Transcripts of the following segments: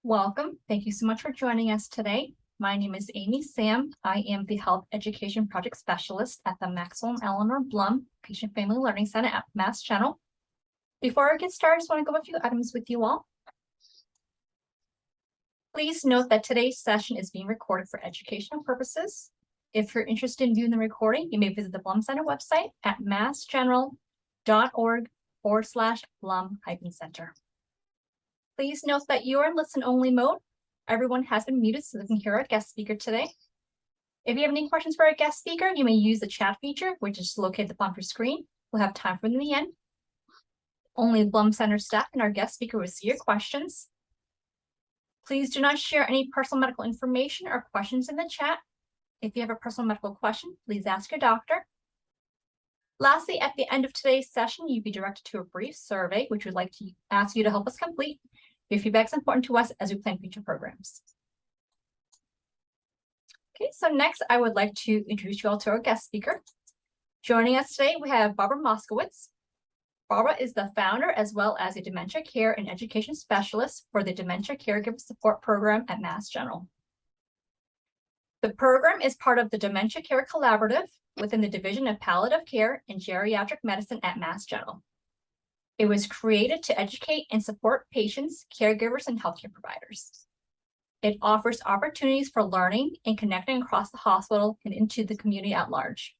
Welcome. Thank you so much for joining us today. My name is Amy Sam. I am the Health Education Project Specialist at the Maxwell and Eleanor Blum Patient Family Learning Center at Mass General. Before I get started, I just want to go over a few items with you all. Please note that today's session is being recorded for educational purposes. If you're interested in viewing the recording, you may visit the Blum Center website at massgeneral.org/Blum-Center. Please note that you are in listen-only mode. Everyone has been muted so they can hear our guest speaker today. If you have any questions for our guest speaker, you may use the chat feature, which is located at the bottom of your screen. We'll have time for them in the end. Only Blum Center staff and our guest speaker will see your questions. Please do not share any personal medical information or questions in the chat. If you have a personal medical question, please ask your doctor. Lastly, at the end of today's session, you'll be directed to a brief survey, which we'd like to ask you to help us complete. Your feedback is important to us as we plan future programs. Okay, so next I would like to introduce you all to our guest speaker. Joining us today, we have Barbara Moscowitz. Barbara is the founder as well as a dementia care and education specialist for the Dementia Caregiver Support Program at Mass General. The program is part of the Dementia Care Collaborative within the Division of Palliative Care and Geriatric Medicine at Mass General. It was created to educate and support patients, caregivers, and healthcare providers. It offers opportunities for learning and connecting across the hospital and into the community at large.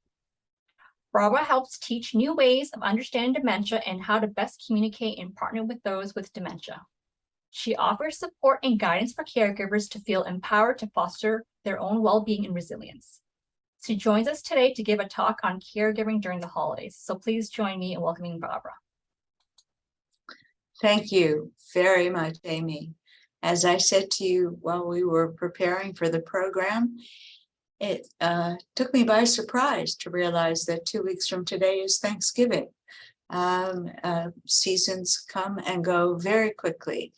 Barbara helps teach new ways of understanding dementia and how to best communicate and partner with those with dementia. She offers support and guidance for caregivers to feel empowered to foster their own well-being and resilience. She joins us today to give a talk on caregiving during the holidays. So please join me in welcoming Barbara. Thank you very much, Amy. As I said to you while we were preparing for the program, it took me by surprise to realize that 2 weeks from today is Thanksgiving. Seasons come and go very quickly.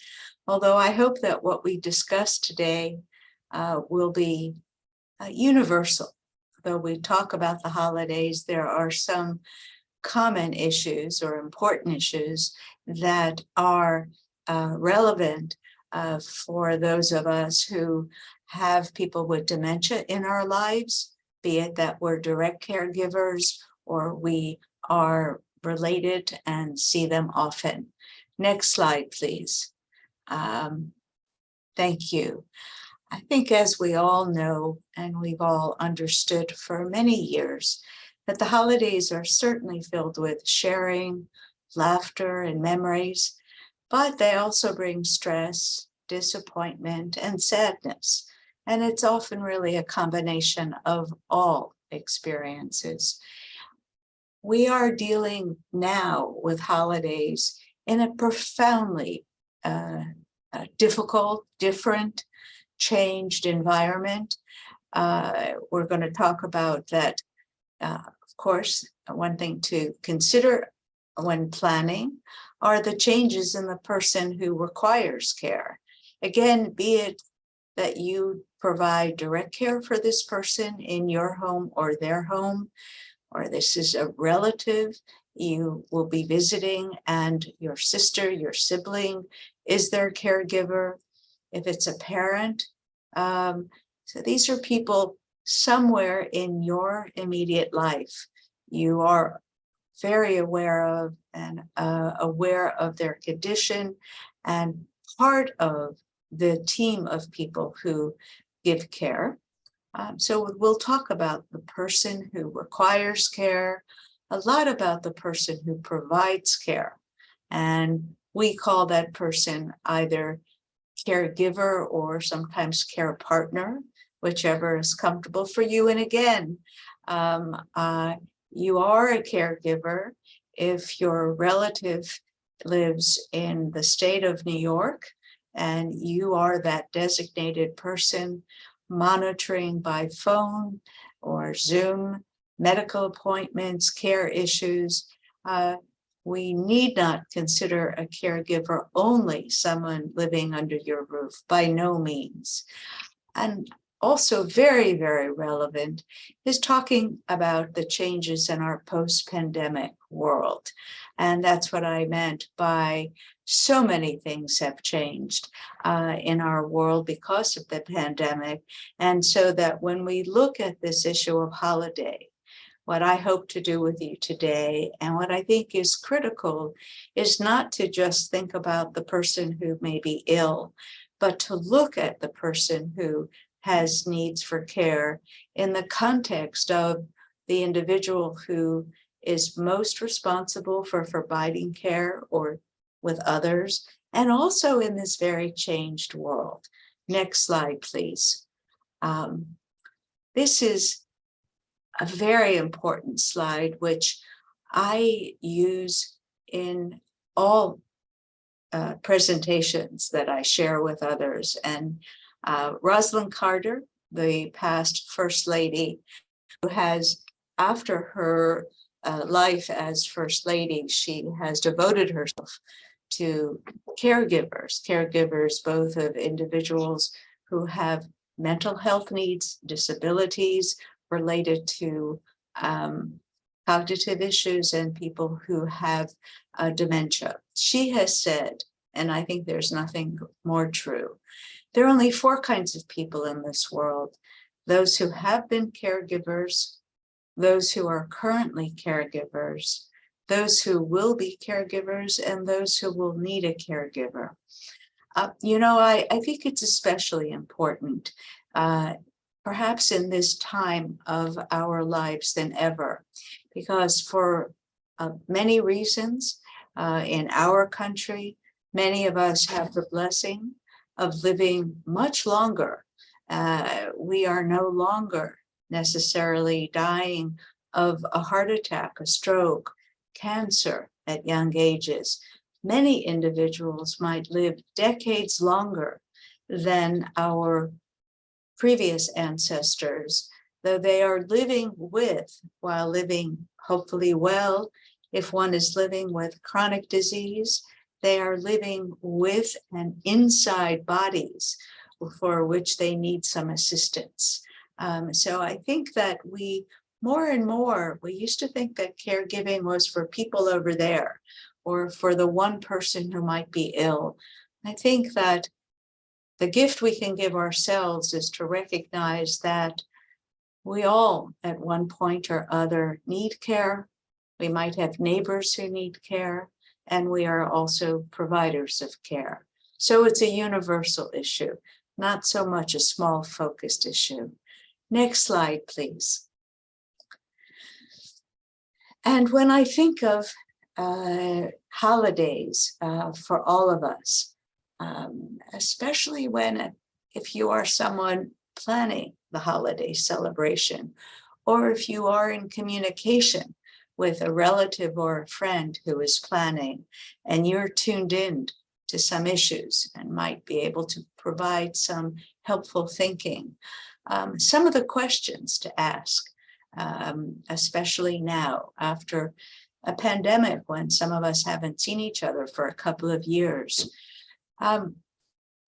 Although I hope that what we discussed today will be universal. Though we talk about the holidays, there are some common issues or important issues that are relevant for those of us who have people with dementia in our lives, be it that we're direct caregivers or we are related and see them often. Next slide, please. Thank you. I think as we all know, and we've all understood for many years, that the holidays are certainly filled with sharing, laughter, and memories, but they also bring stress, disappointment, and sadness. And it's often really a combination of all experiences. We are dealing now with holidays in a profoundly difficult, different, changed environment. We're going to talk about that. Of course, one thing to consider when planning are the changes in the person who requires care. Again, be it that you provide direct care for this person in your home or their home, or this is a relative you will be visiting and your sister, your sibling is their caregiver. If it's a parent, so these are people somewhere in your immediate life you are very aware of and aware of their condition and part of the team of people who give care. So we'll talk about the person who requires care, a lot about the person who provides care. And we call that person either caregiver or sometimes care partner, whichever is comfortable for you. And again, you are a caregiver if your relative lives in the state of New York and you are that designated person monitoring by phone or Zoom, medical appointments, care issues. We need not consider a caregiver only someone living under your roof, by no means. And also very, very relevant is talking about the changes in our post-pandemic world And that's what I meant by so many things have changed in our world because of the pandemic. And so that when we look at this issue of holiday, what I hope to do with you today, and what I think is critical, is not to just think about the person who may be ill, but to look at the person who has needs for care in the context of the individual who is most responsible for providing care or with others, and also in this very changed world. Next slide, please. This is a very important slide, which I use in all presentations that I share with others. And Rosalind Carter, the past First Lady, who has, after her life as First Lady, she has devoted herself to caregivers both of individuals who have mental health needs, disabilities related to cognitive issues, and people who have dementia. She has said, and I think there's nothing more true, there are only 4 kinds of people in this world: those who have been caregivers, those who are currently caregivers, those who will be caregivers, and those who will need a caregiver. I think it's especially important, perhaps in this time of our lives than ever, because for many reasons in our country, many of us have the blessing of living much longer. We are no longer necessarily dying of a heart attack, a stroke, cancer at young ages. Many individuals might live decades longer than our previous ancestors, though they are living with, while living hopefully well. If one is living with chronic disease, they are living with and inside bodies for which they need some assistance. So I think that we more and more, we used to think that caregiving was for people over there or for the one person who might be ill. I think that the gift we can give ourselves is to recognize that we all at one point or other need care. We might have neighbors who need care, and we are also providers of care. So it's a universal issue, not so much a small focused issue. Next slide, please. And when I think of holidays for all of us, especially if you are someone planning the holiday celebration, or if you are in communication with a relative or a friend who is planning, and you're tuned in to some issues and might be able to provide some helpful thinking. Some of the questions to ask, especially now after a pandemic when some of us haven't seen each other for a couple of years.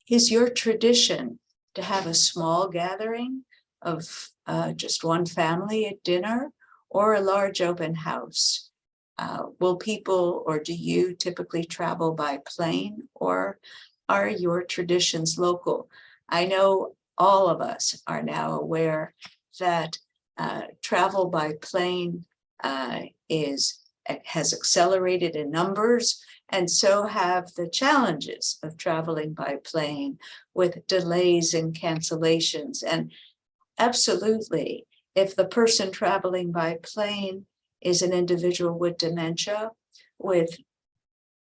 Is your tradition to have a small gathering of just one family at dinner, or a large open house? Will people, or do you typically travel by plane, or are your traditions local? I know all of us are now aware that travel by plane has accelerated in numbers, and so have the challenges of traveling by plane with delays and cancellations. And absolutely, if the person traveling by plane is an individual with dementia, with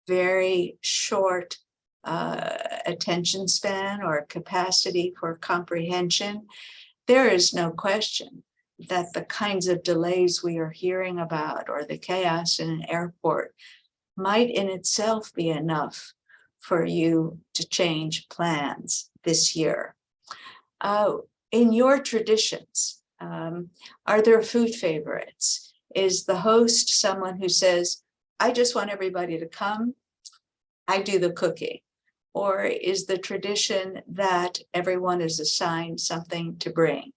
very short attention span or capacity for comprehension, there is no question that the kinds of delays we are hearing about, or the chaos in an airport, might in itself be enough for you to change plans this year. In your traditions, are there food favorites? Is the host someone who says, I just want everybody to come, I do the cooking? Or is the tradition that everyone is assigned something to bring?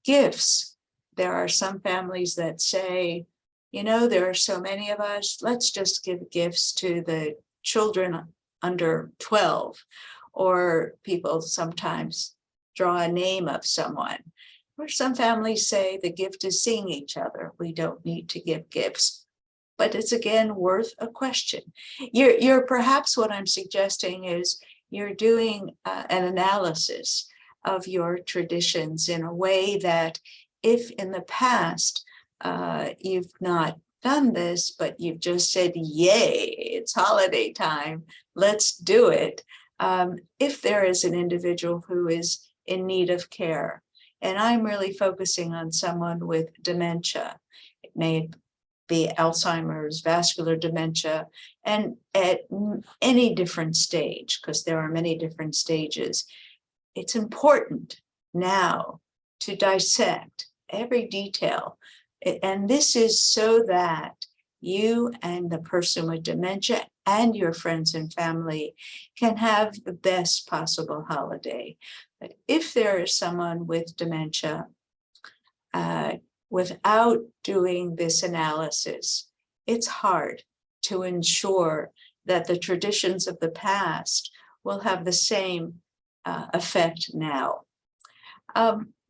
Gifts. There are some families that say, you know, there are so many of us, let's just give gifts to the children under 12, or people sometimes draw a name of someone. Or some families say the gift is seeing each other. We don't need to give gifts. But it's again worth a question. You're perhaps what I'm suggesting is you're doing an analysis of your traditions in a way that if in the past you've not done this, but you've just said, yay, it's holiday time, let's do it. If there is an individual who is in need of care, and I'm really focusing on someone with dementia, it may be Alzheimer's, vascular dementia, and at any different stage, because there are many different stages, it's important now to dissect every detail. And this is so that you and the person with dementia and your friends and family can have the best possible holiday. But if there is someone with dementia, without doing this analysis, it's hard to ensure that the traditions of the past will have the same effect now.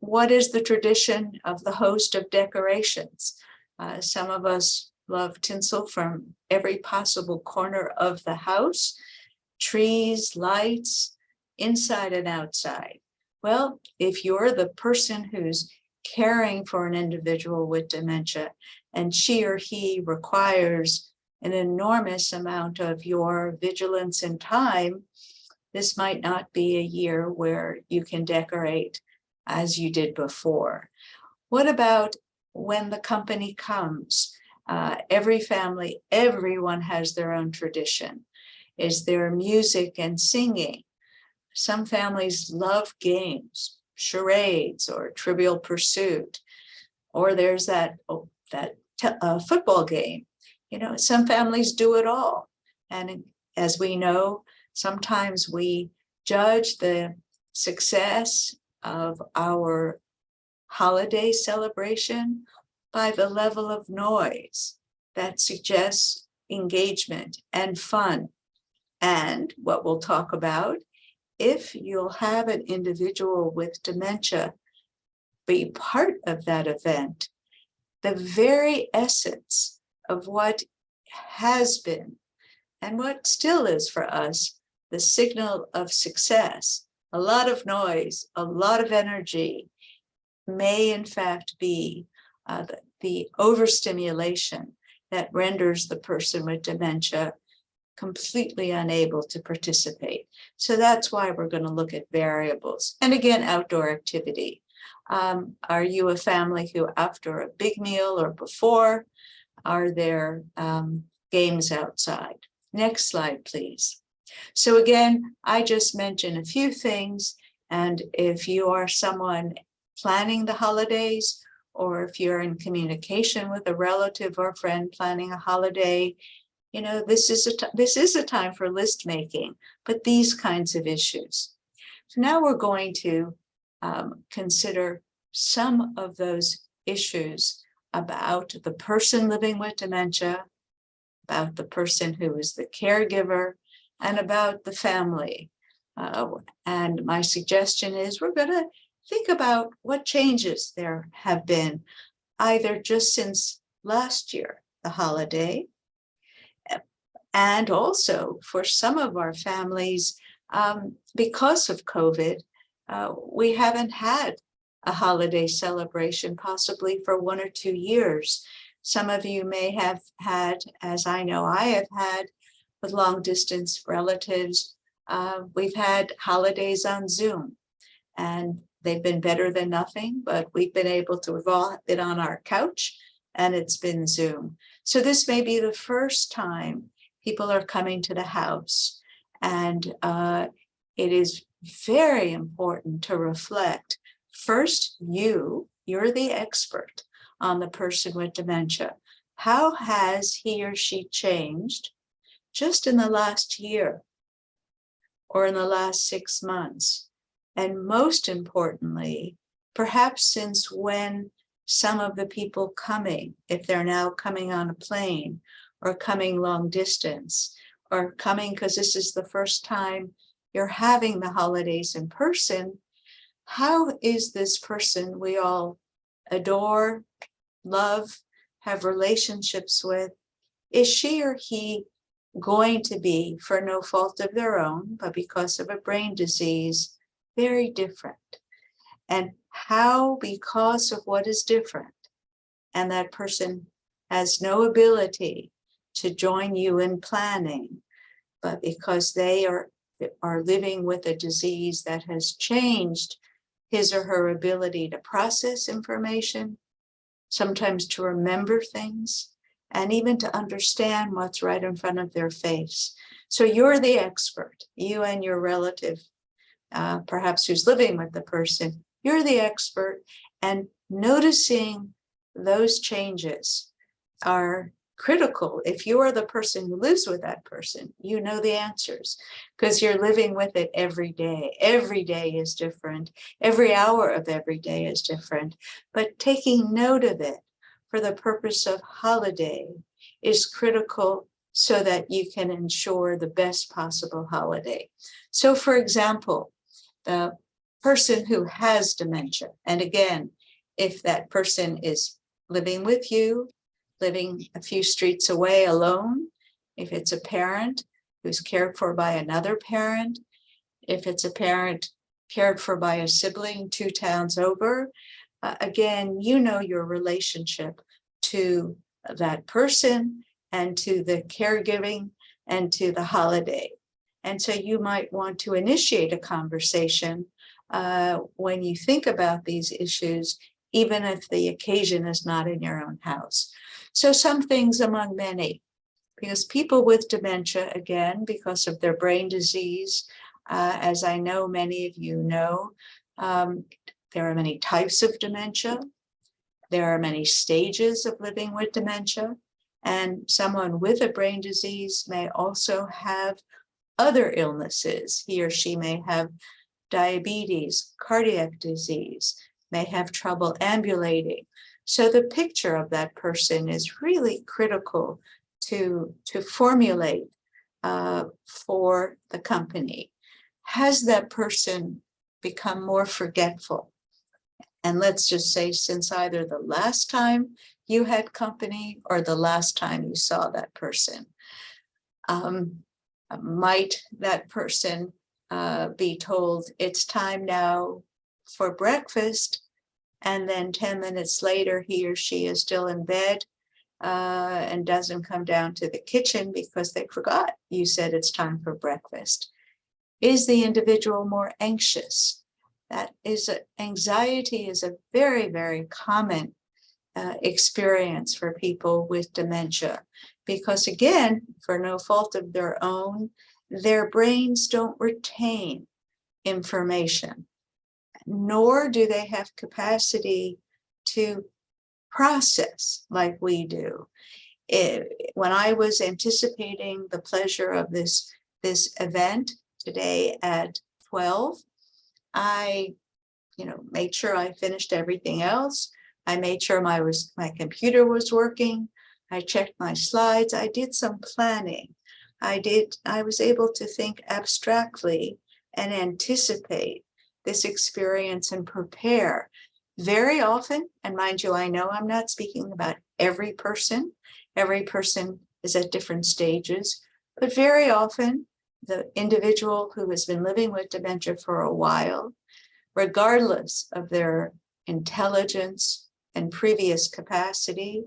What is the tradition of the host of decorations? Some of us love tinsel from every possible corner of the house, trees, lights, inside and outside. Well, if you're the person who's caring for an individual with dementia and she or he requires an enormous amount of your vigilance and time, this might not be a year where you can decorate as you did before. What about when the company comes? Every family, everyone has their own tradition. Is there music and singing? Some families love games, charades or Trivial Pursuit, or there's that football game. You know, some families do it all. And as we know, sometimes we judge the success of our holiday celebration by the level of noise that suggests engagement and fun. And what we'll talk about, if you'll have an individual with dementia be part of that event, the very essence of what has been and what still is for us the signal of success, a lot of noise, a lot of energy, may in fact be the overstimulation that renders the person with dementia completely unable to participate. So that's why we're going to look at variables. And again, outdoor activity. Are you a family who, after a big meal or before, are there games outside? Next slide, please. So again, I just mentioned a few things. And if you are someone planning the holidays, or if you're in communication with a relative or friend planning a holiday, you know, this is a time for list making, but these kinds of issues. So now we're going to consider some of those issues about the person living with dementia, about the person who is the caregiver, and about the family. And my suggestion is we're going to think about what changes there have been, either just since last year, the holiday, and also for some of our families, because of COVID, we haven't had a holiday celebration possibly for 1 or 2 years. Some of you may have had, as I know I have had, with long distance relatives, we've had holidays on Zoom, and they've been better than nothing, but we've been able to, we've all been on our couch and it's been Zoom. So this may be the first time people are coming to the house, and it is very important to reflect. First, you're the expert on the person with dementia. How has he or she changed just in the last year or in the last 6 months? And most importantly, perhaps since when some of the people coming, if they're now coming on a plane or coming long distance or coming because this is the first time you're having the holidays in person, how is this person we all adore, love, have relationships with, is she or he going to be, for no fault of their own, but because of a brain disease, very different? And how, because of what is different, and that person has no ability to join you in planning, but because they are living with a disease that has changed his or her ability to process information, sometimes to remember things, and even to understand what's right in front of their face. So you're the expert, you and your relative, perhaps who's living with the person, you're the expert, and noticing those changes are critical. If you are the person who lives with that person, you know the answers because you're living with it every day. Every day is different. Every hour of every day is different. But taking note of it for the purpose of holiday is critical so that you can ensure the best possible holiday. So for example, the person who has dementia, and again, if that person is living with you, living a few streets away alone, if it's a parent who's cared for by another parent, if it's a parent cared for by a sibling 2 towns over, again, you know your relationship to that person and to the caregiving and to the holiday. And so you might want to initiate a conversation when you think about these issues, even if the occasion is not in your own house. So some things among many, because people with dementia, again, because of their brain disease, as I know many of you know, there are many types of dementia. There are many stages of living with dementia, and someone with a brain disease may also have other illnesses. He or she may have diabetes, cardiac disease, may have trouble ambulating. So the picture of that person is really critical to formulate for the company. Has that person become more forgetful? And let's just say since either the last time you had company or the last time you saw that person. Might that person be told it's time now for breakfast, and then 10 minutes later he or she is still in bed and doesn't come down to the kitchen because they forgot you said it's time for breakfast? Is the individual more anxious? That is, anxiety is a very, very common experience for people with dementia, because again, for no fault of their own, their brains don't retain information, nor do they have capacity to process like we do. When I was anticipating the pleasure of this event today at 12, I made sure I finished everything else. I made sure my computer was working. I checked my slides. I did some planning. I was able to think abstractly and anticipate this experience and prepare. Very often, and mind you, I know I'm not speaking about every person. Every person is at different stages, but very often the individual who has been living with dementia for a while, regardless of their intelligence and previous capacity,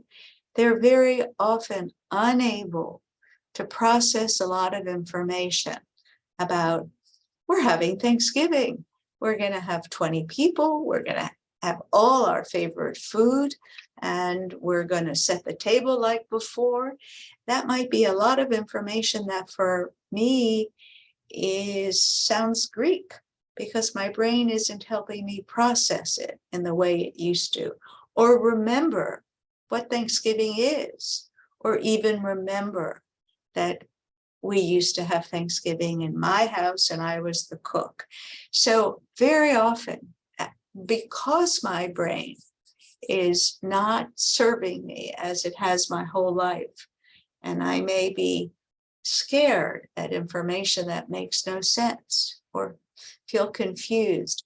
they're very often unable to process a lot of information about, we're having Thanksgiving. We're going to have 20 people. We're going to have all our favorite food, and we're going to set the table like before. That might be a lot of information that for me sounds Greek, because my brain isn't helping me process it in the way it used to, or remember what Thanksgiving is, or even remember that we used to have Thanksgiving in my house and I was the cook. So very often, because my brain is not serving me as it has my whole life. And I may be scared at information that makes no sense or feel confused.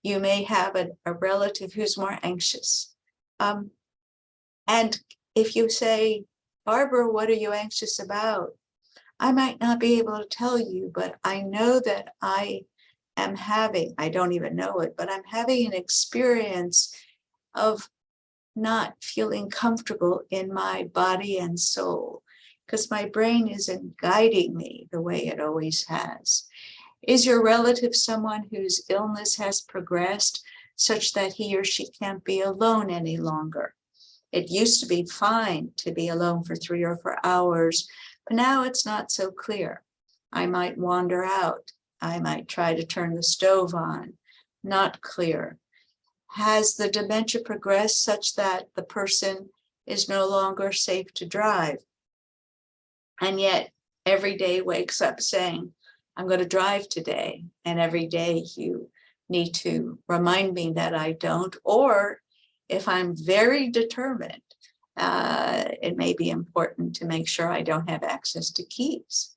You may have a relative who's more anxious. And if you say, Barbara, what are you anxious about? I might not be able to tell you, but I know that I don't even know it, but I'm having an experience of not feeling comfortable in my body and soul because my brain isn't guiding me the way it always has. Is your relative someone whose illness has progressed such that he or she can't be alone any longer? It used to be fine to be alone for 3 or 4 hours, but now it's not so clear. I might wander out. I might try to turn the stove on. Not clear. Has the dementia progressed such that the person is no longer safe to drive? And yet every day wakes up saying, I'm going to drive today. And every day you need to remind me that I don't. Or if I'm very determined, it may be important to make sure I don't have access to keys.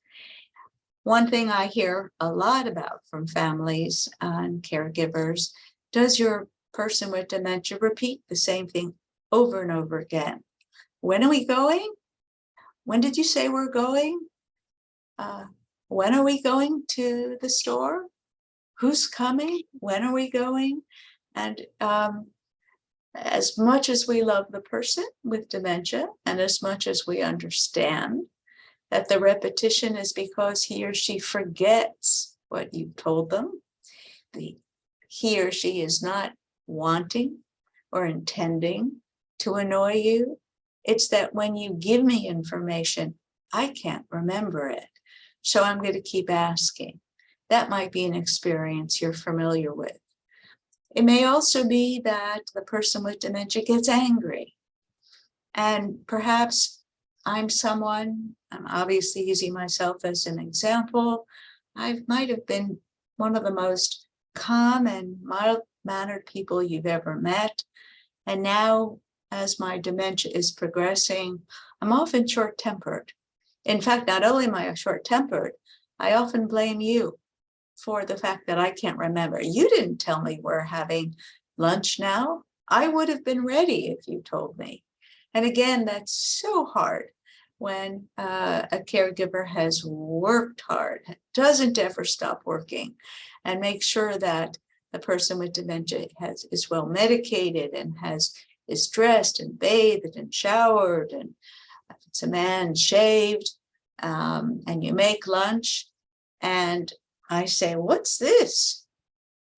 One thing I hear a lot about from families and caregivers, does your person with dementia repeat the same thing over and over again? When are we going? When did you say we're going? When are we going to the store? Who's coming? When are we going? And as much as we love the person with dementia, and as much as we understand that the repetition is because he or she forgets what you told them, he or she is not wanting or intending to annoy you. It's that when you give me information, I can't remember it. So I'm going to keep asking. That might be an experience you're familiar with. It may also be that the person with dementia gets angry. And perhaps I'm obviously using myself as an example. I might have been one of the most calm and mild-mannered people you've ever met. And now, as my dementia is progressing, I'm often short-tempered. In fact, not only am I short-tempered, I often blame you for the fact that I can't remember. You didn't tell me we're having lunch now. I would have been ready if you told me. And again, that's so hard when a caregiver has worked hard, doesn't ever stop working, and make sure that the person with dementia is well medicated and is dressed and bathed and showered, and if it's a man, shaved, and you make lunch. And I say, what's this?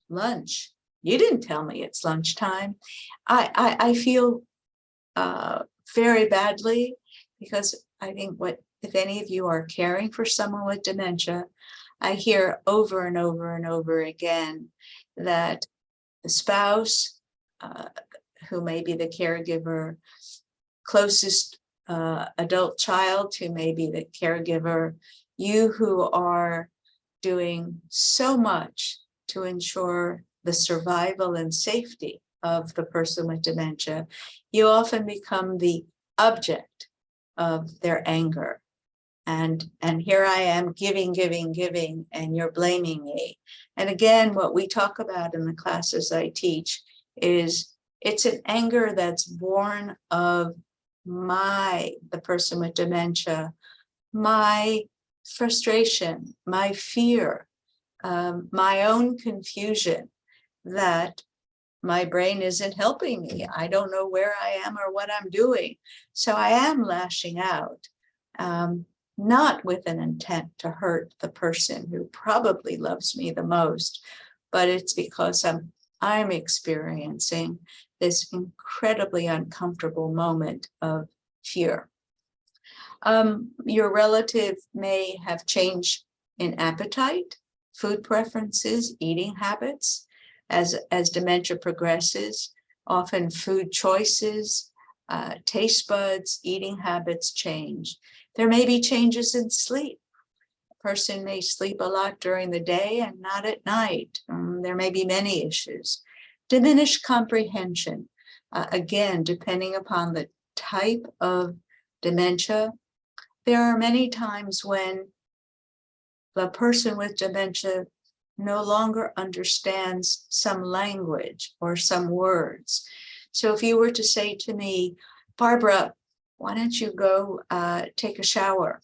Lunch. You didn't tell me it's lunchtime. I feel very badly, because I think if any of you are caring for someone with dementia, I hear over and over and over again that the spouse, who may be the caregiver, closest adult child who may be the caregiver, you who are doing so much to ensure the survival and safety of the person with dementia, you often become the object of their anger. And here I am giving, and you're blaming me. And again, what we talk about in the classes I teach is it's an anger that's born of the person with dementia, my frustration, my fear, my own confusion that my brain isn't helping me. I don't know where I am or what I'm doing. So I am lashing out, not with an intent to hurt the person who probably loves me the most, but it's because I'm experiencing this incredibly uncomfortable moment of fear. Your relative may have change in appetite, food preferences, eating habits. As dementia progresses, often food choices, taste buds, eating habits change. There may be changes in sleep. A person may sleep a lot during the day and not at night. There may be many issues. Diminished comprehension. Again, depending upon the type of dementia, there are many times when the person with dementia no longer understands some language or some words. So if you were to say to me, Barbara, why don't you go take a shower?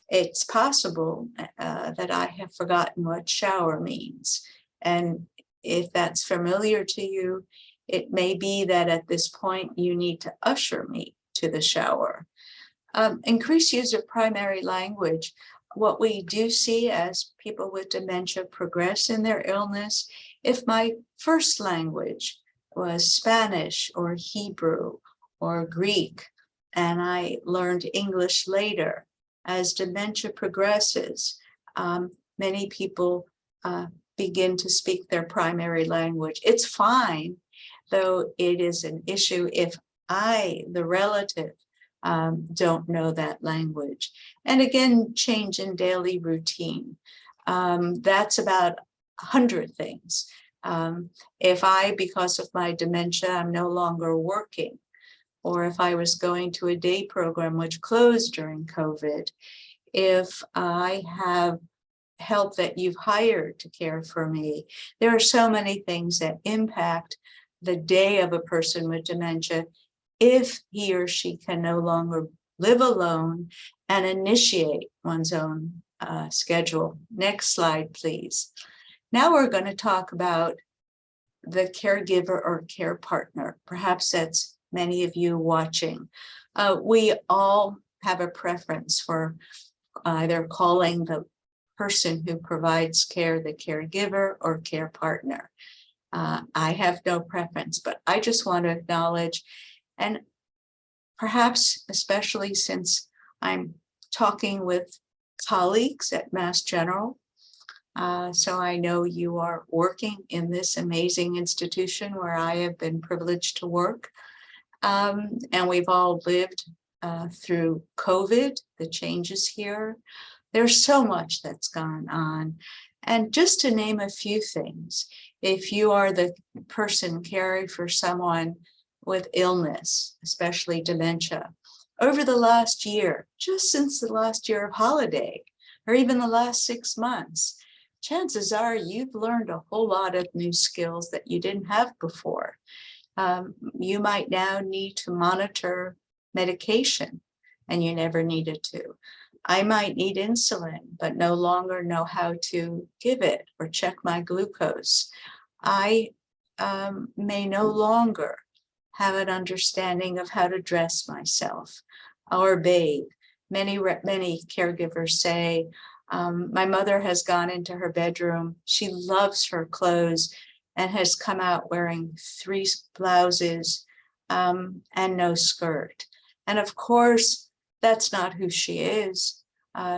It's possible that I have forgotten what shower means. And if that's familiar to you, it may be that at this point you need to usher me to the shower. Increased use of primary language. What we do see as people with dementia progress in their illness, if my first language was Spanish or Hebrew or Greek, and I learned English later, as dementia progresses, many people begin to speak their primary language. It's fine, though it is an issue if I, the relative, don't know that language. And again, change in daily routine. That's about 100 things. If I, because of my dementia, I'm no longer working, or if I was going to a day program which closed during COVID, if I have help that you've hired to care for me, there are so many things that impact the day of a person with dementia if he or she can no longer live alone and initiate one's own schedule. Next slide, please. Now we're going to talk about the caregiver or care partner. Perhaps that's many of you watching. We all have a preference for either calling the person who provides care the caregiver or care partner. I have no preference, but I just want to acknowledge, and perhaps especially since I'm talking with colleagues at Mass General, so I know you are working in this amazing institution where I have been privileged to work. And we've all lived through COVID, the changes here. There's so much that's gone on. And just to name a few things, if you are the person caring for someone with illness, especially dementia, over the last year, just since the last year of holiday, or even the last 6 months, chances are you've learned a whole lot of new skills that you didn't have before. You might now need to monitor medication, and you never needed to. I might need insulin, but no longer know how to give it or check my glucose. I may no longer have an understanding of how to dress myself or bathe. Many caregivers say, my mother has gone into her bedroom. She loves her clothes and has come out wearing 3 blouses and no skirt. And of course, that's not who she is.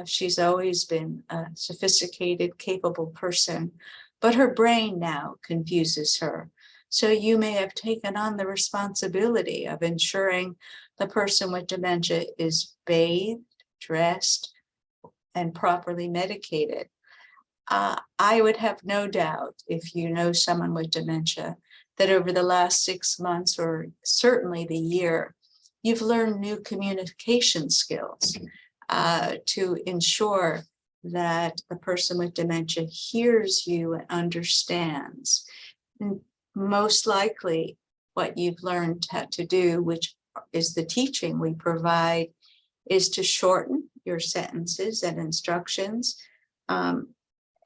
She's always been a sophisticated, capable person, but her brain now confuses her. So you may have taken on the responsibility of ensuring the person with dementia is bathed, dressed, and properly medicated. I would have no doubt, if you know someone with dementia, that over the last 6 months, or certainly the year, you've learned new communication skills to ensure that the person with dementia hears you and understands. And most likely, what you've learned how to do, which is the teaching we provide, is to shorten your sentences and instructions,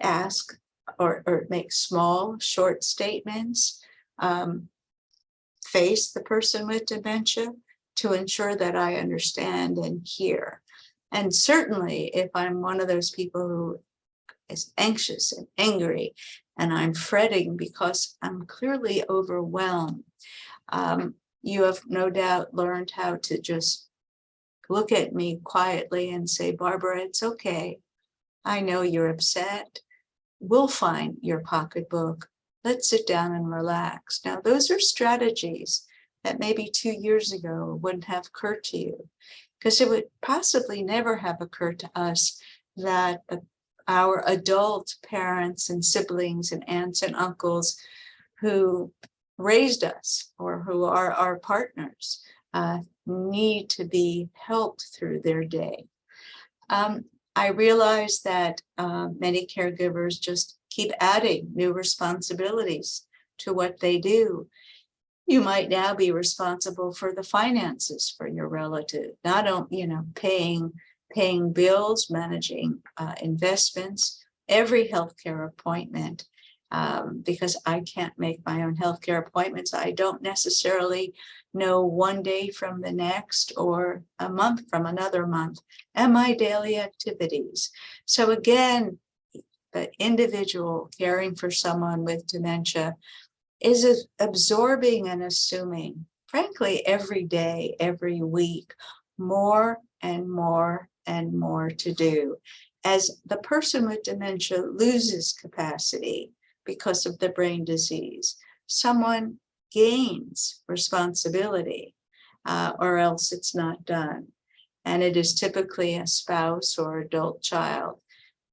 ask or make small, short statements, face the person with dementia to ensure that I understand and hear. And certainly, if I'm one of those people who is anxious and angry, and I'm fretting because I'm clearly overwhelmed, you have no doubt learned how to just look at me quietly and say, Barbara, it's okay. I know you're upset. We'll find your pocketbook. Let's sit down and relax. Now, those are strategies that maybe 2 years ago wouldn't have occurred to you, because it would possibly never have occurred to us that our adult parents and siblings and aunts and uncles who raised us or who are our partners need to be helped through their day. I realize that many caregivers just keep adding new responsibilities to what they do. You might now be responsible for the finances for your relative, not only, paying bills, managing investments, every healthcare appointment. Because I can't make my own healthcare appointments. I don't necessarily know one day from the next or a month from another month and my daily activities. So again, the individual caring for someone with dementia is absorbing and assuming, frankly, every day, every week, more and more and more to do. As the person with dementia loses capacity because of the brain disease, someone gains responsibility, or else it's not done. And it is typically a spouse or adult child.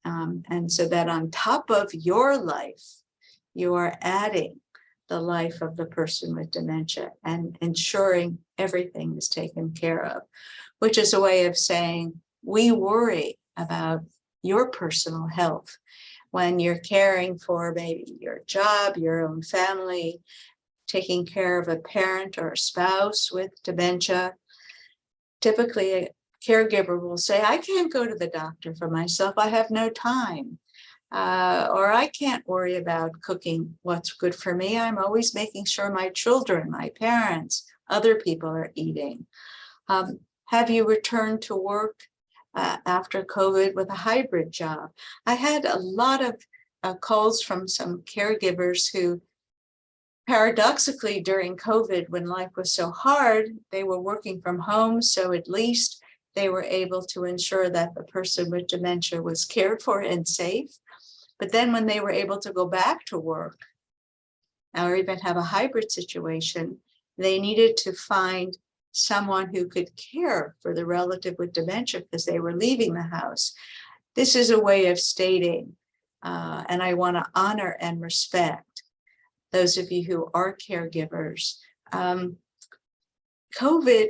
And so that on top of your life, you are adding the life of the person with dementia and ensuring everything is taken care of, which is a way of saying we worry about your personal health. When you're caring for maybe your job, your own family, taking care of a parent or a spouse with dementia, typically a caregiver will say, I can't go to the doctor for myself. I have no time. Or I can't worry about cooking what's good for me. I'm always making sure my children, my parents, other people are eating. Have you returned to work after COVID with a hybrid job? I had a lot of calls from some caregivers who paradoxically during COVID, when life was so hard, they were working from home. So at least they were able to ensure that the person with dementia was cared for and safe. But then when they were able to go back to work or even have a hybrid situation, they needed to find someone who could care for the relative with dementia because they were leaving the house. This is a way of stating, and I want to honor and respect those of you who are caregivers. COVID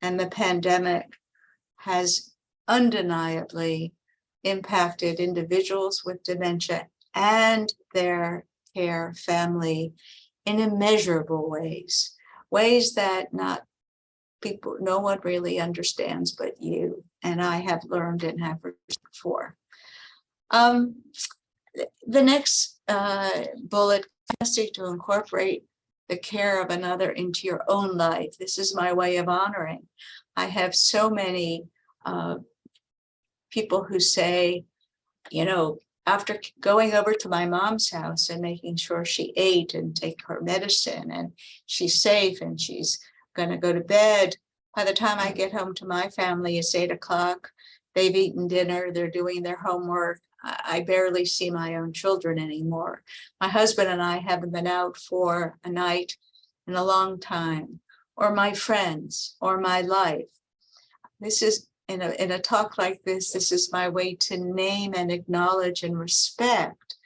and the pandemic has undeniably impacted individuals with dementia and their care family in immeasurable ways, ways that no one really understands but you and I have learned and have before. The next bullet has to incorporate the care of another into your own life. This is my way of honoring. I have so many people who say, after going over to my mom's house and making sure she ate and take her medicine and she's safe and she's going to go to bed, by the time I get home to my family, it's 8 o'clock. They've eaten dinner, they're doing their homework. I barely see my own children anymore. My husband and I haven't been out for a night in a long time, or my friends, or my life. This is, in a talk like this is my way to name and acknowledge and respect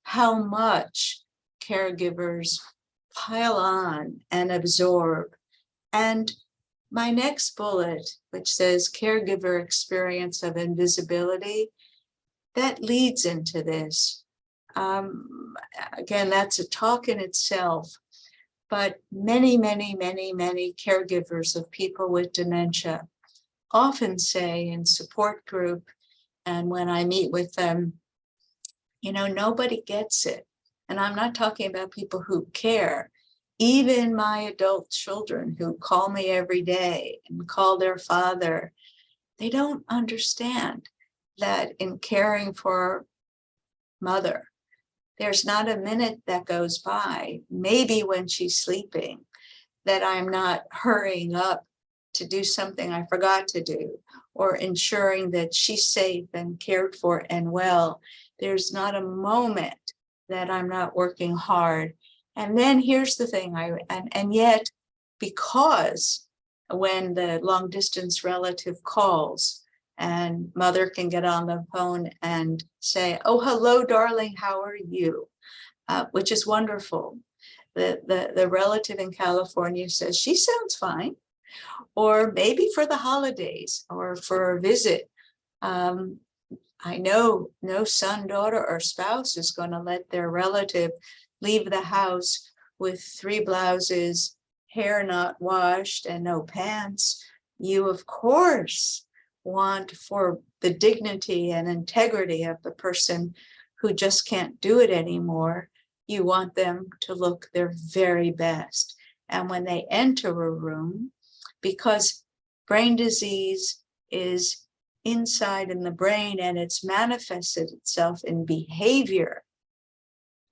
how much caregivers pile on and absorb. And my next bullet, which says caregiver experience of invisibility, that leads into this. Again, that's a talk in itself, but many, many, many, many caregivers of people with dementia often say in support group, and when I meet with them, nobody gets it. And I'm not talking about people who care. Even my adult children who call me every day and call their father, they don't understand that in caring for mother, there's not a minute that goes by, maybe when she's sleeping, that I'm not hurrying up to do something I forgot to do, or ensuring that she's safe and cared for and well. There's not a moment that I'm not working hard. And then here's the thing, and yet, because when the long distance relative calls and mother can get on the phone and say, oh, hello, darling, how are you? Which is wonderful. the relative in California says, she sounds fine, or maybe for the holidays or for a visit. I know no son, daughter, or spouse is going to let their relative leave the house with 3 blouses, hair not washed, and no pants. You, of course, want, for the dignity and integrity of the person who just can't do it anymore, you want them to look their very best. And when they enter a room, because brain disease is inside in the brain and it's manifested itself in behavior,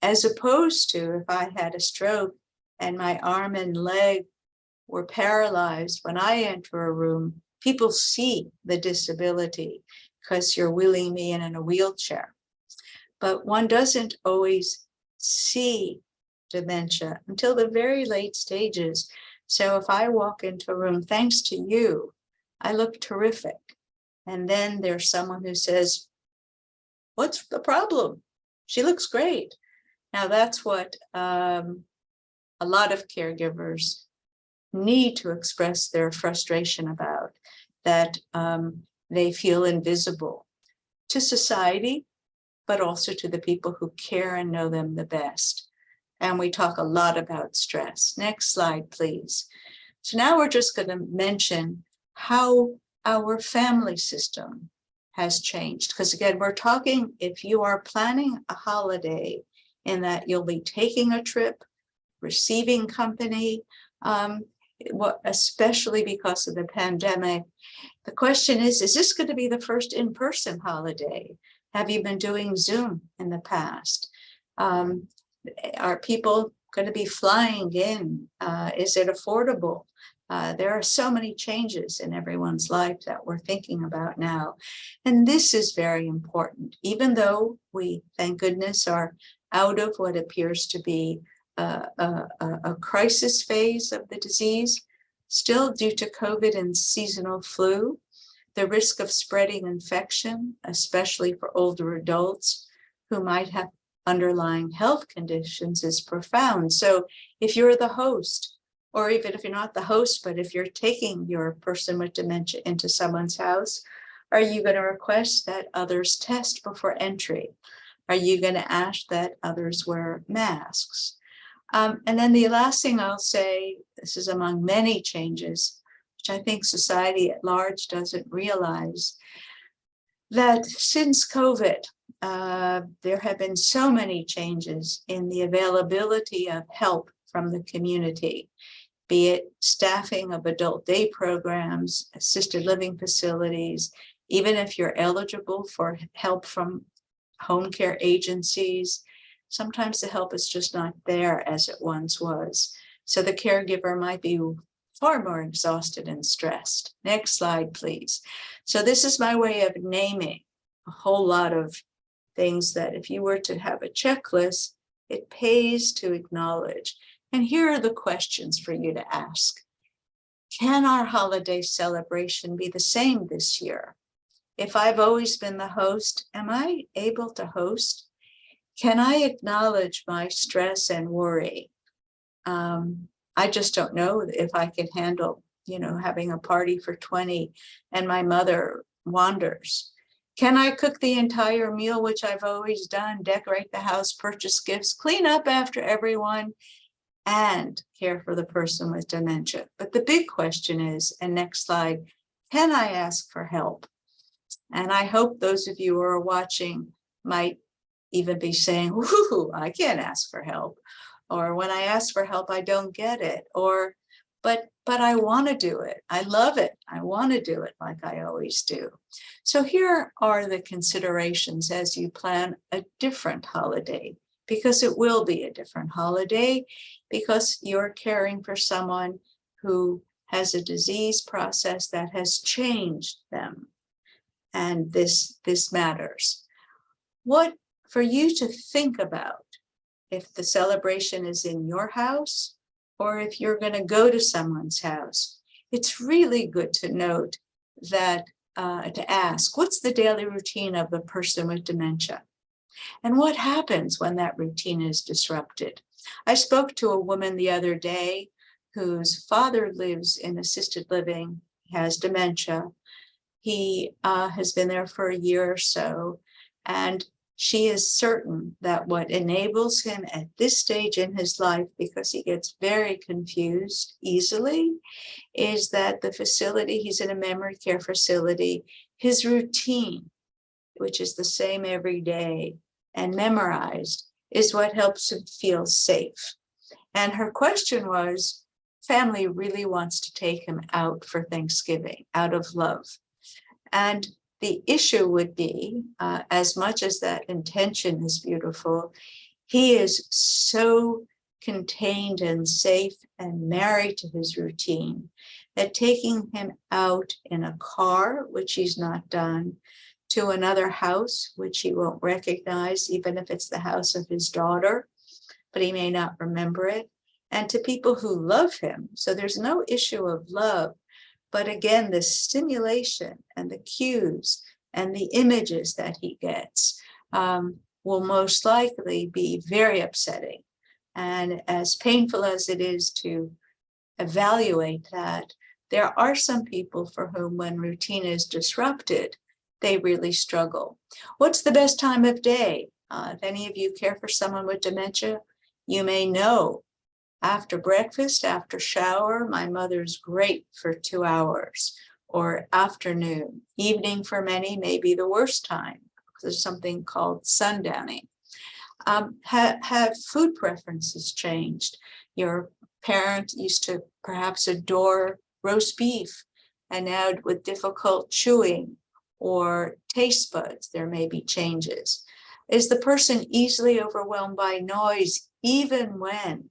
as opposed to if I had a stroke and my arm and leg were paralyzed. When I enter a room, people see the disability because you're wheeling me in a wheelchair. But one doesn't always see dementia until the very late stages. So if I walk into a room, thanks to you, I look terrific. And then there's someone who says, what's the problem? She looks great. Now that's what a lot of caregivers need to express their frustration about, that they feel invisible to society, but also to the people who care and know them the best. And we talk a lot about stress. Next slide, please. So now we're just going to mention how our family system has changed. Because again, we're talking, if you are planning a holiday in that you'll be taking a trip, receiving company, especially because of the pandemic, the question is this going to be the first in-person holiday? Have you been doing Zoom in the past? Are people going to be flying in? Is it affordable? There are so many changes in everyone's life that we're thinking about now. And this is very important, even though we, thank goodness, are out of what appears to be a crisis phase of the disease. Still, due to COVID and seasonal flu, the risk of spreading infection, especially for older adults who might have underlying health conditions, is profound. So if you're the host, or even if you're not the host, but if you're taking your person with dementia into someone's house, are you going to request that others test before entry? Are you going to ask that others wear masks? And then the last thing I'll say, this is among many changes, which I think society at large doesn't realize, that since COVID, there have been so many changes in the availability of help from the community, be it staffing of adult day programs, assisted living facilities, even if you're eligible for help from home care agencies. Sometimes the help is just not there as it once was. So the caregiver might be far more exhausted and stressed. Next slide, please. So this is my way of naming a whole lot of things that if you were to have a checklist, it pays to acknowledge. And here are the questions for you to ask. Can our holiday celebration be the same this year? If I've always been the host, am I able to host? Can I acknowledge my stress and worry? I just don't know if I can handle, having a party for 20 and my mother wanders. Can I cook the entire meal, which I've always done, decorate the house, purchase gifts, clean up after everyone, and care for the person with dementia? But the big question is, and next slide, can I ask for help? And I hope those of you who are watching might even be saying, "Ooh, I can't ask for help," or when I ask for help, I don't get it, or but I want to do it. I love it. I want to do it like I always do. So here are the considerations as you plan a different holiday, because it will be a different holiday, because you're caring for someone who has a disease process that has changed them. And this matters. What for you to think about if the celebration is in your house or if you're going to go to someone's house, it's really good to note that, to ask, what's the daily routine of the person with dementia? And what happens when that routine is disrupted? I spoke to a woman the other day whose father lives in assisted living, has dementia. He has been there for a year or so, and she is certain that what enables him at this stage in his life, because he gets very confused easily, is that the facility, he's in a memory care facility, his routine, which is the same every day and memorized, is what helps him feel safe. And her question was, family really wants to take him out for Thanksgiving out of love. And the issue would be, as much as that intention is beautiful, he is so contained and safe and married to his routine that taking him out in a car, which he's not done, to another house, which he won't recognize, even if it's the house of his daughter, but he may not remember it, and to people who love him. So there's no issue of love, but again, the stimulation and the cues and the images that he gets will most likely be very upsetting. And as painful as it is to evaluate that, there are some people for whom when routine is disrupted, they really struggle. What's the best time of day? If any of you care for someone with dementia, you may know after breakfast, after shower, my mother's great for 2 hours, or afternoon. Evening for many may be the worst time. There's something called sundowning. Have food preferences changed? Your parent used to perhaps adore roast beef, and now with difficult chewing or taste buds, there may be changes. Is the person easily overwhelmed by noise, even when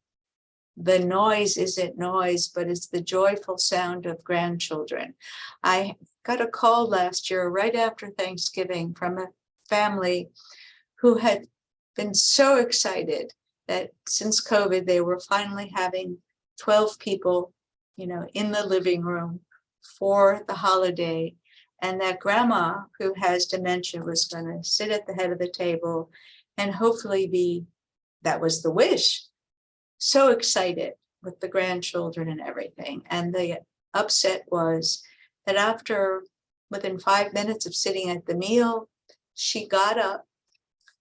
the noise isn't noise, but it's the joyful sound of grandchildren? I got a call last year, right after Thanksgiving, from a family who had been so excited that since COVID, they were finally having 12 people, in the living room for the holiday. And that grandma who has dementia was going to sit at the head of the table and hopefully that was the wish. So excited with the grandchildren and everything. And the upset was that within 5 minutes of sitting at the meal, she got up,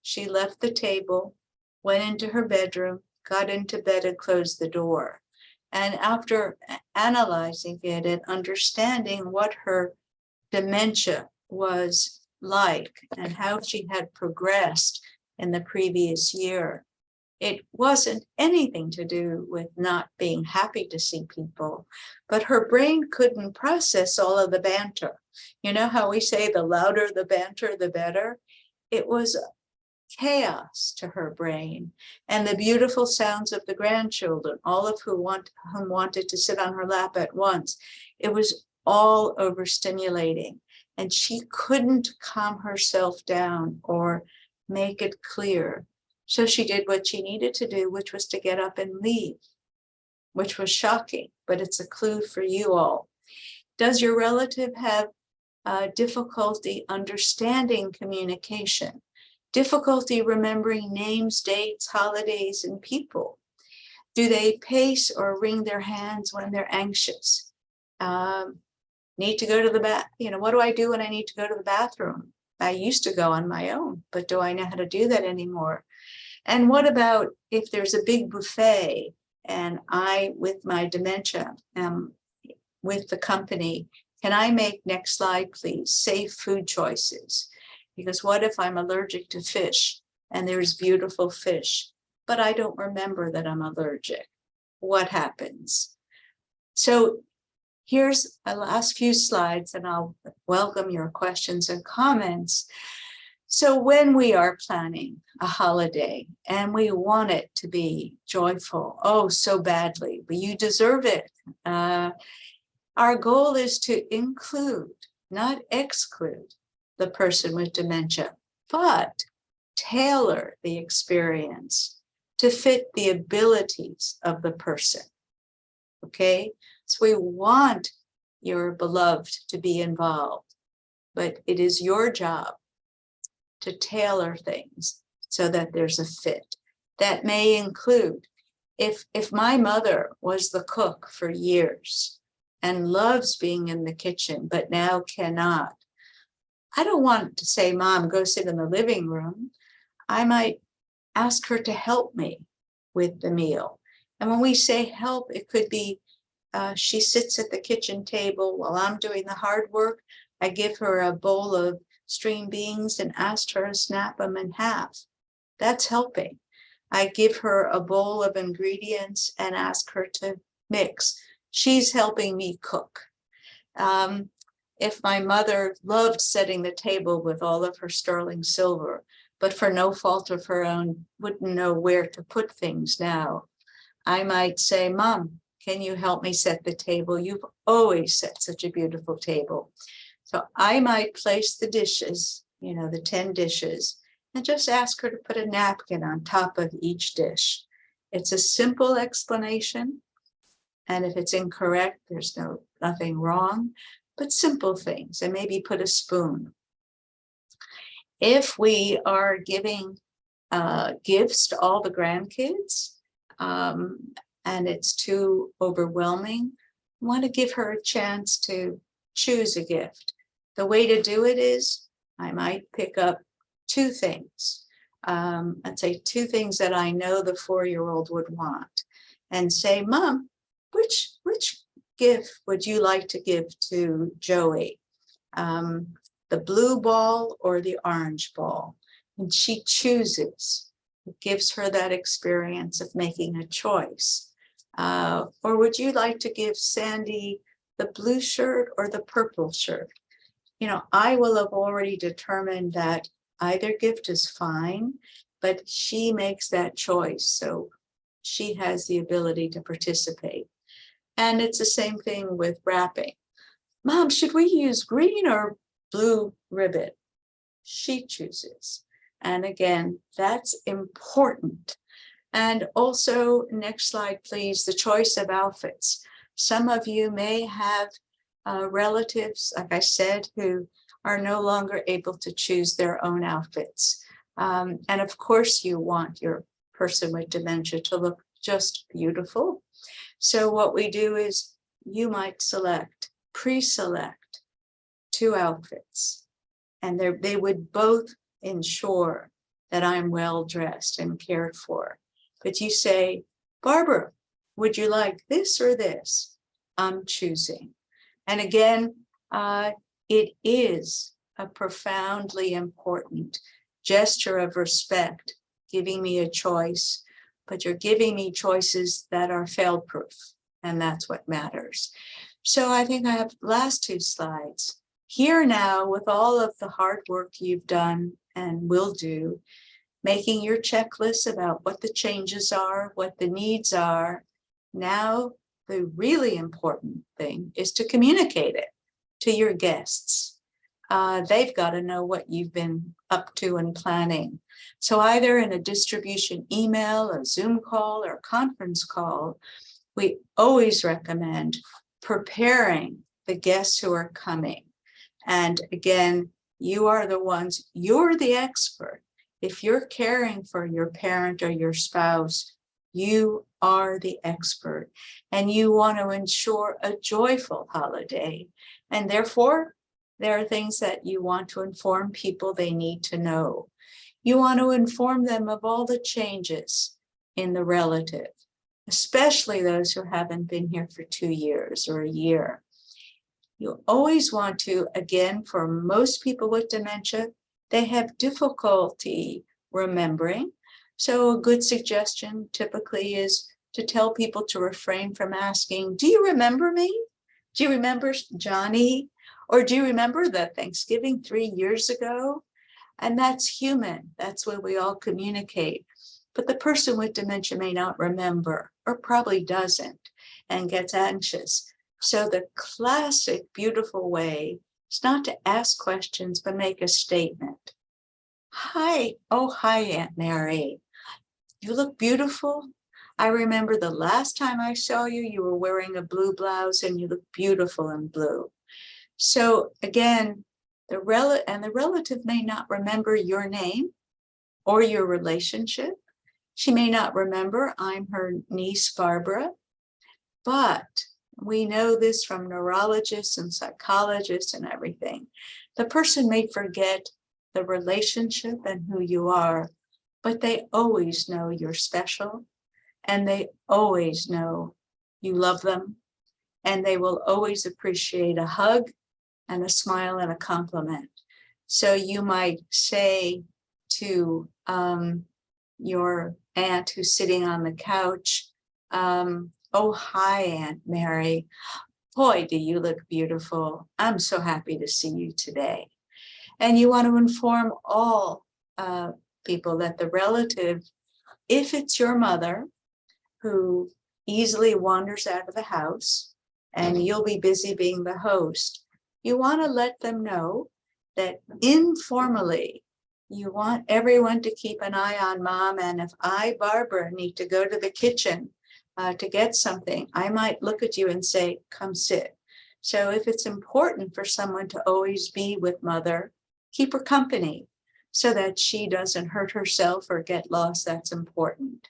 she left the table, went into her bedroom, got into bed and closed the door. And after analyzing it and understanding what her dementia was like and how she had progressed in the previous year, it wasn't anything to do with not being happy to see people, but her brain couldn't process all of the banter. You know how we say the louder the banter, the better? It was chaos to her brain, and the beautiful sounds of the grandchildren, all of whom wanted to sit on her lap at once. It was all overstimulating, and she couldn't calm herself down or make it clear. So she did what she needed to do, which was to get up and leave, which was shocking, but it's a clue for you all. Does your relative have difficulty understanding communication? Difficulty remembering names, dates, holidays, and people? Do they pace or wring their hands when they're anxious? Need to go to the what do I do when I need to go to the bathroom? I used to go on my own, but do I know how to do that anymore? And what about if there's a big buffet and I, with my dementia, am with the company, can I make, next slide please, safe food choices? Because what if I'm allergic to fish and there's beautiful fish, but I don't remember that I'm allergic? What happens? So here's the last few slides, and I'll welcome your questions and comments. So when we are planning a holiday and we want it to be joyful, oh, so badly, but you deserve it. Our goal is to include, not exclude, the person with dementia, but tailor the experience to fit the abilities of the person. Okay, so we want your beloved to be involved, but it is your job to tailor things so that there's a fit. That may include if my mother was the cook for years and loves being in the kitchen, but now cannot, I don't want to say, Mom, go sit in the living room. I might ask her to help me with the meal. And when we say help, it could be she sits at the kitchen table while I'm doing the hard work. I give her a bowl of string beans and ask her to snap them in half. That's helping. I give her a bowl of ingredients and ask her to mix. She's helping me cook. If my mother loved setting the table with all of her sterling silver, but for no fault of her own, wouldn't know where to put things now, I might say, Mom, can you help me set the table? You've always set such a beautiful table. So I might place the dishes, the 10 dishes, and just ask her to put a napkin on top of each dish. It's a simple explanation. And if it's incorrect, there's nothing wrong, but simple things, and maybe put a spoon. If we are giving gifts to all the grandkids, and it's too overwhelming, I want to give her a chance to choose a gift. The way to do it is I might pick up 2 things. I'd say 2 things that I know the 4-year-old would want, and say, Mom, which gift would you like to give to Joey? The blue ball or the orange ball? And she chooses. It gives her that experience of making a choice. Or would you like to give Sandy the blue shirt or the purple shirt? I will have already determined that either gift is fine, but she makes that choice. So she has the ability to participate. And it's the same thing with wrapping. Mom, should we use green or blue ribbon? She chooses. And again, that's important. And also, next slide, please, the choice of outfits. Some of you may have relatives, like I said, who are no longer able to choose their own outfits. And of course, you want your person with dementia to look just beautiful. So what we do is you might pre-select 2 outfits, and they would both ensure that I'm well dressed and cared for. But you say, Barbara, would you like this or this? I'm choosing. And again, it is a profoundly important gesture of respect, giving me a choice, but you're giving me choices that are fail-proof, and that's what matters. So I think I have last 2 slides. Here now, with all of the hard work you've done and will do, making your checklist about what the changes are, what the needs are, now the really important thing is to communicate it to your guests. They've got to know what you've been up to and planning. So either in a distribution email, a Zoom call, or conference call, we always recommend preparing the guests who are coming. And again, you're the expert. If you're caring for your parent or your spouse, you are the expert, and you want to ensure a joyful holiday. And therefore, there are things that you want to inform people they need to know. You want to inform them of all the changes in the relative, especially those who haven't been here for 2 years or a year. You always want to, again, for most people with dementia, they have difficulty remembering. So a good suggestion typically is to tell people to refrain from asking, do you remember me? Do you remember Johnny? Or do you remember that Thanksgiving 3 years ago? And that's human. That's where we all communicate. But the person with dementia may not remember, or probably doesn't, and gets anxious. So the classic, beautiful way is not to ask questions, but make a statement. Hi, oh, hi, Aunt Mary. You look beautiful. I remember the last time I saw you, you were wearing a blue blouse and you look beautiful in blue. So again, the relative may not remember your name or your relationship. She may not remember I'm her niece, Barbara, but we know this from neurologists and psychologists and everything. The person may forget the relationship and who you are, but they always know you're special, and they always know you love them, and they will always appreciate a hug and a smile and a compliment. So you might say to your aunt who's sitting on the couch, oh, hi, Aunt Mary. Boy, do you look beautiful. I'm so happy to see you today. And you want to inform all people that the relative, if it's your mother who easily wanders out of the house and you'll be busy being the host, you want to let them know that informally, you want everyone to keep an eye on mom. And if I, Barbara, need to go to the kitchen to get something, I might look at you and say, come sit. So if it's important for someone to always be with mother, keep her company so that she doesn't hurt herself or get lost. That's important.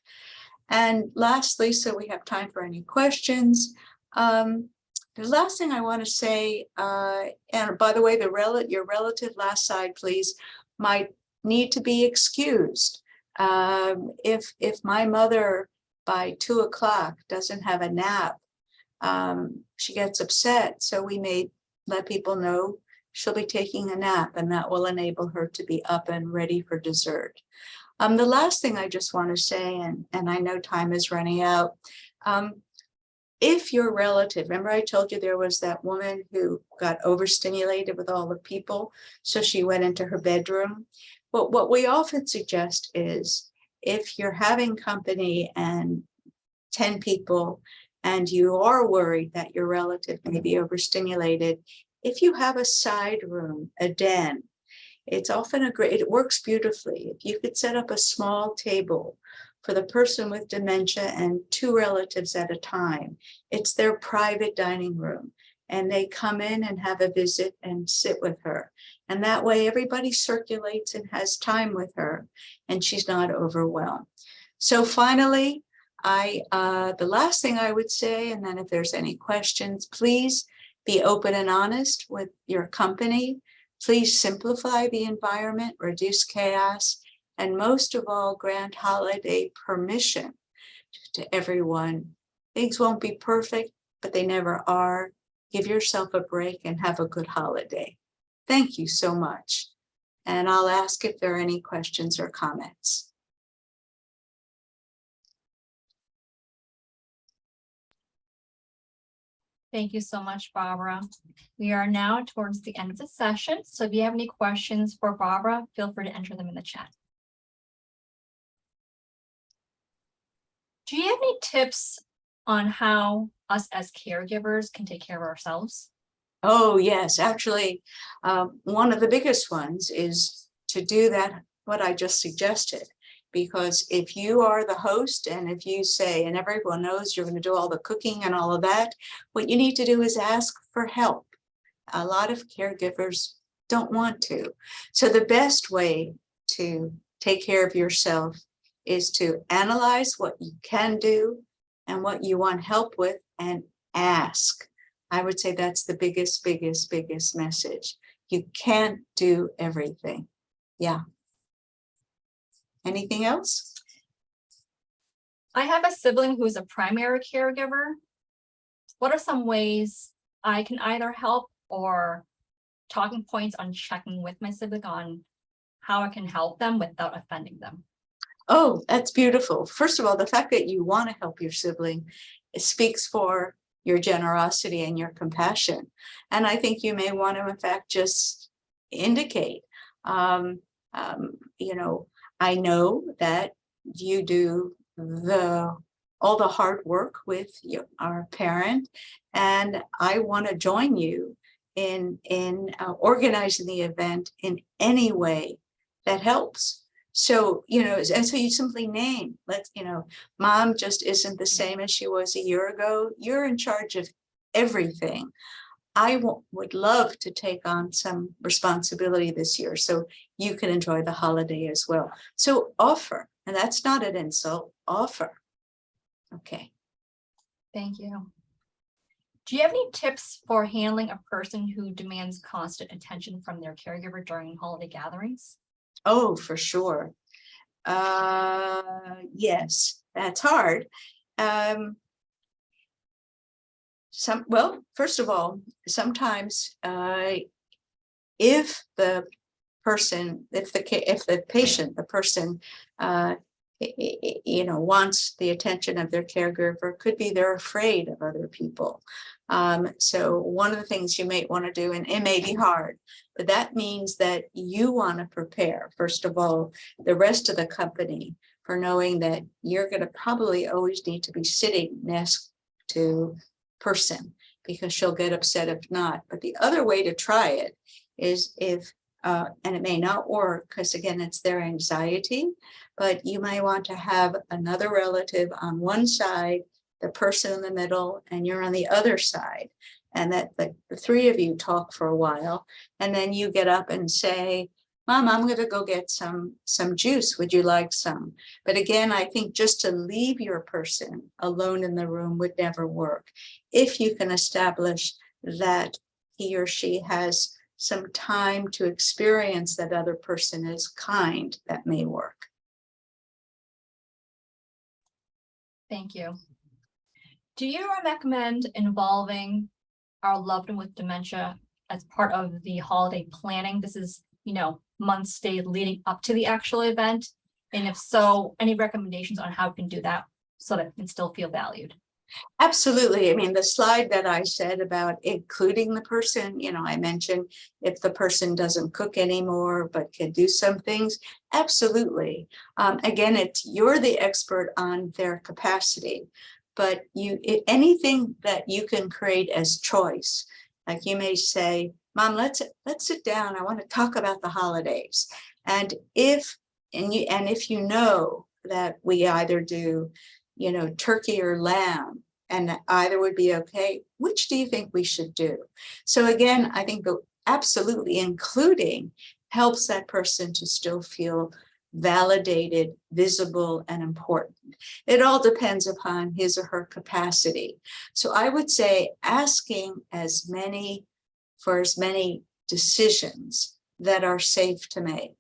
And lastly, so we have time for any questions. The last thing I want to say, and by the way, your relative, last slide, please, might need to be excused. If my mother by 2 o'clock doesn't have a nap, she gets upset. So we may let people know she'll be taking a nap, and that will enable her to be up and ready for dessert. The last thing I just want to say, and I know time is running out, if your relative, remember I told you there was that woman who got overstimulated with all the people, so she went into her bedroom. But what we often suggest is if you're having company and 10 people and you are worried that your relative may be overstimulated, if you have a side room, a den, it's often it works beautifully. If you could set up a small table for the person with dementia and 2 relatives at a time, it's their private dining room, and they come in and have a visit and sit with her. And that way everybody circulates and has time with her, and she's not overwhelmed. So finally, the last thing I would say, and then if there's any questions, please be open and honest with your company. Please simplify the environment, reduce chaos, and most of all, grant holiday permission to everyone. Things won't be perfect, but they never are. Give yourself a break and have a good holiday. Thank you so much. And I'll ask if there are any questions or comments. Thank you so much, Barbara. We are now towards the end of the session. So if you have any questions for Barbara, feel free to enter them in the chat. Do you have any tips on how us as caregivers can take care of ourselves? Oh, yes. Actually, one of the biggest ones is to do that, what I just suggested. Because if you are the host and if you say, and everyone knows you're going to do all the cooking and all of that, what you need to do is ask for help. A lot of caregivers don't want to. So the best way to take care of yourself is to analyze what you can do and what you want help with and ask. I would say that's the biggest message. You can't do everything. Yeah. Anything else? I have a sibling who's a primary caregiver. What are some ways I can either help or talking points on checking with my sibling on how I can help them without offending them? Oh, that's beautiful. First of all, the fact that you want to help your sibling, it speaks for your generosity and your compassion. And I think you may want to, in fact, just indicate, you know, I know that you do all the hard work with our parent, and I want to join you in organizing the event in any way that helps. So, you know, and so you simply name, mom just isn't the same as she was a year ago. You're in charge of everything. would love to take on some responsibility this year so you can enjoy the holiday as well. So offer, and that's not an insult, offer. Okay. Thank you. Do you have any tips for handling a person who demands constant attention from their caregiver during holiday gatherings? Oh, for sure. Yes, that's hard. Well, first of all, sometimes if the person, if the patient, the person, wants the attention of their caregiver, could be they're afraid of other people. So one of the things you might want to do, and it may be hard, but that means that you want to prepare, first of all, the rest of the company for knowing that you're going to probably always need to be sitting next to person because she'll get upset if not. But the other way to try it is if, and it may not work because again, it's their anxiety, but you might want to have another relative on one side, the person in the middle, and you're on the other side. And that the three of you talk for a while, and then you get up and say, Mom, I'm going to go get some juice. Would you like some? But again, I think just to leave your person alone in the room would never work. If you can establish that he or she has some time to experience that other person is kind, that may work. Thank you. Do you recommend involving our loved one with dementia as part of the holiday planning? This is, months, days leading up to the actual event. And if so, any recommendations on how we can do that so that it can still feel valued? Absolutely. I mean, the slide that I said about including the person, I mentioned if the person doesn't cook anymore, but can do some things. Absolutely. Again, you're the expert on their capacity, but anything that you can create as choice, like you may say, Mom, let's sit down. I want to talk about the holidays. And if you know that we either do, turkey or lamb, and either would be okay, which do you think we should do? So again, I think absolutely including helps that person to still feel validated, visible, and important. It all depends upon his or her capacity. So I would say asking for as many decisions that are safe to make.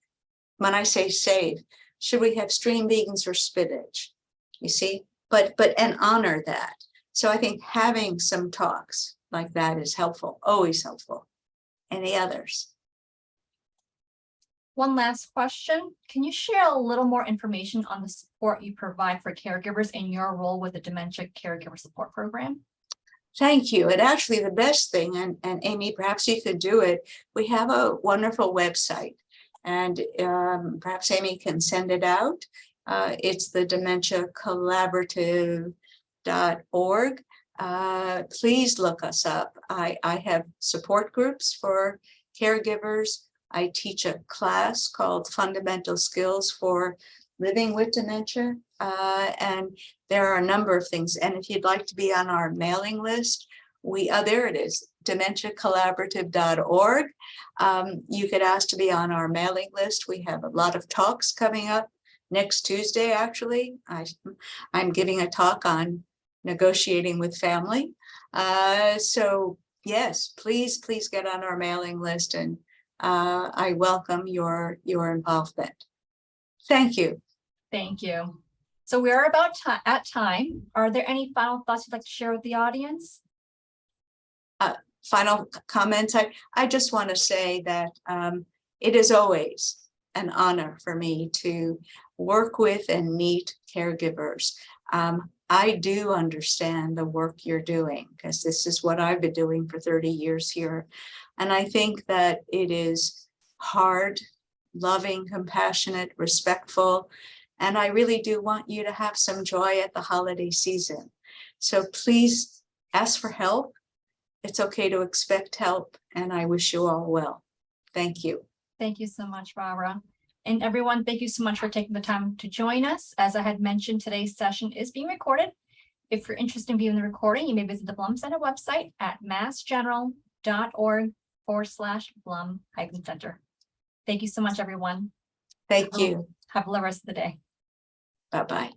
When I say safe, should we have string beans or spinach? You see, and honor that. So I think having some talks like that is helpful, always helpful. Any others? One last question. Can you share a little more information on the support you provide for caregivers and your role with the Dementia Caregiver Support Program? Thank you. And actually the best thing, and Amy, perhaps you could do it, we have a wonderful website, and perhaps Amy can send it out. It's the dementiacollaborative.org. Please look us up. I have support groups for caregivers. I teach a class called Fundamental Skills for Living with Dementia. And there are a number of things. And if you'd like to be on our mailing list, there it is, dementiacollaborative.org. You could ask to be on our mailing list. We have a lot of talks coming up. Next Tuesday, actually, I'm giving a talk on negotiating with family. So yes, please get on our mailing list, and I welcome your involvement. Thank you. Thank you. So we are about at time. Are there any final thoughts you'd like to share with the audience? Final comments. I just want to say that it is always an honor for me to work with and meet caregivers. I do understand the work you're doing because this is what I've been doing for 30 years here. And I think that it is hard, loving, compassionate, respectful. And I really do want you to have some joy at the holiday season. So please ask for help. It's okay to expect help, and I wish you all well. Thank you. Thank you so much, Barbara. And everyone, thank you so much for taking the time to join us. As I had mentioned, today's session is being recorded. If you're interested in viewing the recording, you may visit the Blum Center website at massgeneral.gov www.org/Blum-Center. Thank you so much, everyone. Thank you. Have a lovely rest of the day. Bye-bye.